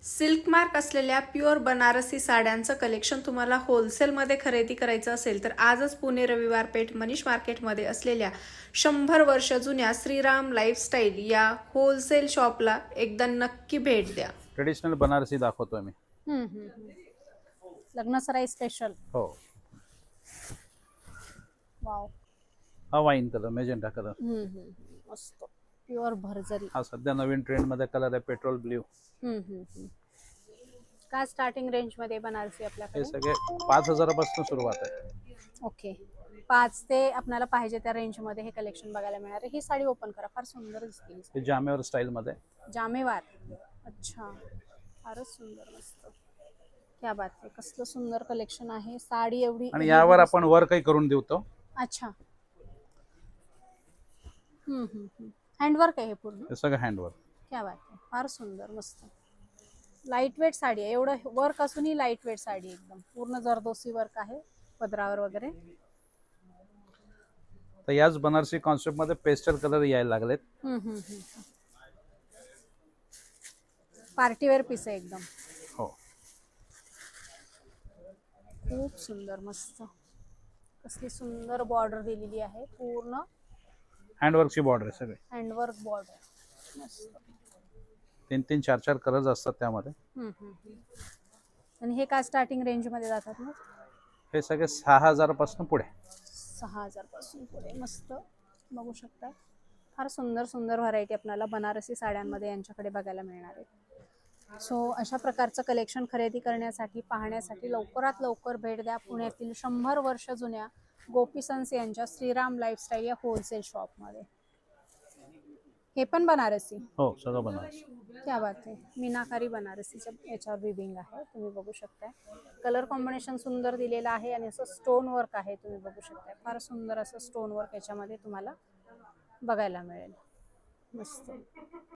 Silk mark असलेल्या pure Banarasi साड्यांचं collection तुम्हाला होलसेलमध्ये खरेदी करायचं असेल तर आजच पुणे रविवार पेठ मनीष मार्केटमध्ये असलेल्या 100 वर्ष जुन्या श्रीराम लाईफस्टाईल या होलसेल शॉपला एकदा नक्की भेट द्या. ट्रेडिशनल बनारसी दाखवतोय मी. लग्न सराई स्पेशल. हो, वाव. हा वाईन कलर, मेजेंटा कलर. मस्त प्युअर भरजरी. हा सध्या नवीन ट्रेंड मध्ये कलर आहे, पेट्रोल ब्ल्यू. काय स्टार्टिंग रेंज मध्ये बनारसी हे आपल्याकडे? सगळे 5000 पासून सुरुवात आहे. ओके, 5 ते आपल्याला पाहिजे त्या रेंज मध्ये हे कलेक्शन बघायला मिळणार आहे. ही साडी ओपन करा, फार सुंदर दिसते ही साडी. हे जामेवर स्टाईल मध्ये. जामेवार. अच्छा, फारच सुंदर, मस्त. क्या बात आहे, कसलं सुंदर कलेक्शन आहे. साडी एवढी आणि यावर आपण वर्कही करून देतो. अच्छा. हँडवर्क आहे हे पूर्ण. हे सगळं हँडवर्क. क्या बात आहे, फार सुंदर, मस्त. लाईट वेट साडी आहे, एवढं वर्क असूनही लाईट वेट साडी, एकदम पूर्ण जरदोसी वर्क आहे पदरावर वगैरे. तर याच बनारसी कॉन्सेप्ट मध्ये पेस्टल कलर यायला लागलेत. पार्टीवेअर पीस आहे एकदम. हो, खूप सुंदर, मस्त. कसली सुंदर बॉर्डर दिलेली आहे, पूर्ण हँडवर्कची बॉर्डर आहे सगळे. हँडवर्क बॉर्डर, मस्त. 3-3, 4-4 कलर्स असतात त्यामध्ये. आणि हे काय स्टार्टिंग रेंज मध्ये जातात ना? हे सगळे 6000 पासून पुढे. 6000 पासून पुढे, मस्त. बघू शकता, फार सुंदर सुंदर व्हरायटी आपल्याला बनारसी साड्यांमध्ये यांच्याकडे बघायला मिळणार आहे. सो अशा प्रकारचं कलेक्शन खरेदी करण्यासाठी, पाहण्यासाठी लवकरात लवकर भेट द्या पुण्यातील 100 वर्ष जुन्या गोपी सन्स यांच्या श्रीराम लाईफस्टाईल या होलसेल शॉपमध्ये. हे पण बनारसी? हो, सगळं बनारसी. क्या बात आहे, मीनाकारी बनारसीच्या याच्यावर विविंग आहे, तुम्ही बघू शकता. कलर कॉम्बिनेशन सुंदर दिलेलं आहे आणि असं स्टोन वर्क आहे, तुम्ही बघू शकता. फार सुंदर असं स्टोन वर्क याच्यामध्ये तुम्हाला बघायला मिळेल, मस्त.